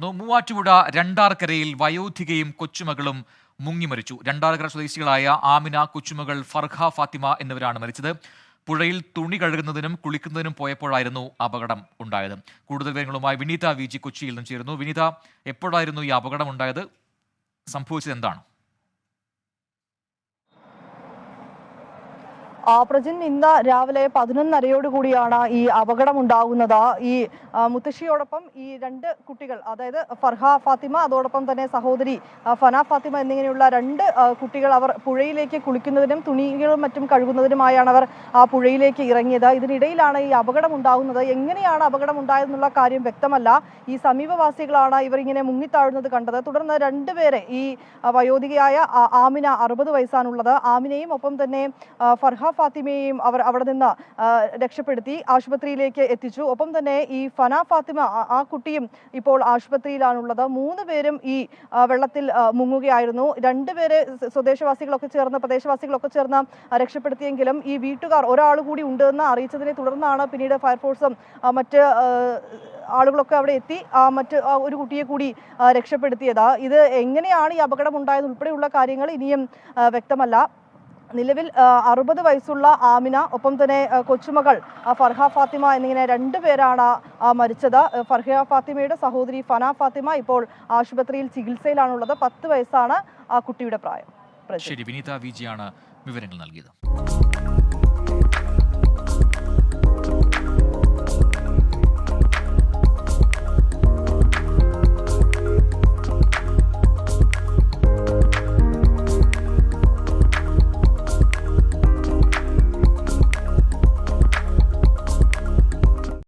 മൂവാറ്റുപുഴ രണ്ടാർക്കരയിൽ വയോധികയും കൊച്ചുമകളും മുങ്ങിമരിച്ചു. രണ്ടാർക്കര സ്വദേശികളായ ആമിന, കൊച്ചുമകൾ ഫർഹ ഫാത്തിമ എന്നിവരാണ് മരിച്ചത്. പുഴയിൽ തുണി കഴുകുന്നതിനും കുളിക്കുന്നതിനും പോയപ്പോഴായിരുന്നു അപകടം ഉണ്ടായത്. കൂടുതൽ വിവരങ്ങളുമായി വിനീത വി.ജി കൊച്ചിയിൽ നിന്നും ചേരുന്നു. വിനീത, എപ്പോഴായിരുന്നു ഈ അപകടം ഉണ്ടായത്? സംഭവിച്ചത് എന്താണ്? പ്രജിൻ, ഇന്ന് രാവിലെ 11:30 ഈ അപകടം ഉണ്ടാകുന്നത്. ഈ മുത്തശ്ശിയോടൊപ്പം ഈ രണ്ട് കുട്ടികൾ, അതായത് ഫർഹ ഫാത്തിമ, അതോടൊപ്പം തന്നെ സഹോദരി ഫന ഫാത്തിമ എന്നിങ്ങനെയുള്ള രണ്ട് കുട്ടികൾ, അവർ പുഴയിലേക്ക് കുളിക്കുന്നതിനും തുണികളും മറ്റും കഴുകുന്നതിനുമായാണ് അവർ ആ പുഴയിലേക്ക് ഇറങ്ങിയത്. ഇതിനിടയിലാണ് ഈ അപകടം ഉണ്ടാകുന്നത്. എങ്ങനെയാണ് അപകടം ഉണ്ടായതെന്നുള്ള കാര്യം വ്യക്തമല്ല. ഈ സമീപവാസികളാണ് ഇവർ ഇങ്ങനെ മുങ്ങിത്താഴുന്നത് കണ്ടത്. തുടർന്ന് രണ്ടുപേരെ, ഈ വയോധികയായ ആമിന, 60 വയസ്സാണുള്ളത്, ആമിനയും ഒപ്പം തന്നെ ഫർഹ ഫാത്തിമയെയും അവർ അവിടെ നിന്ന് രക്ഷപ്പെടുത്തി ആശുപത്രിയിലേക്ക് എത്തിച്ചു. ഒപ്പം തന്നെ ഈ ഫന ഫാത്തിമ, ആ കുട്ടിയും ഇപ്പോൾ ആശുപത്രിയിലാണുള്ളത്. 3 പേരും ഈ വെള്ളത്തിൽ മുങ്ങുകയായിരുന്നു. 2 പേരെ പ്രദേശവാസികളൊക്കെ ചേർന്ന് രക്ഷപ്പെടുത്തിയെങ്കിലും ഈ വീട്ടുകാർ ഒരാൾ കൂടി ഉണ്ടെന്ന് അറിയിച്ചതിനെ തുടർന്നാണ് പിന്നീട് ഫയർഫോഴ്സും മറ്റ് ആളുകളൊക്കെ അവിടെ എത്തി മറ്റ് ഒരു കുട്ടിയെ കൂടി രക്ഷപ്പെടുത്തിയത്. ഇത് എങ്ങനെയാണ് ഈ അപകടം ഉണ്ടായത് ഉൾപ്പെടെയുള്ള കാര്യങ്ങൾ ഇനിയും വ്യക്തമല്ല. നിലവിൽ 60 വയസ്സുള്ള ആമിന, ഒപ്പം തന്നെ കൊച്ചുമകൾ ഫർഹ ഫാത്തിമ എന്നിങ്ങനെ 2 പേരാണ് മരിച്ചത്. ഫർഹ ഫാത്തിമയുടെ സഹോദരി ഫന ഫാത്തിമ ഇപ്പോൾ ആശുപത്രിയിൽ ചികിത്സയിലാണുള്ളത്. 10 വയസ്സാണ് ആ കുട്ടിയുടെ പ്രായം. ശരി, വിനീത വി.ജി ആണ് വിവരങ്ങൾ നൽകിയത്.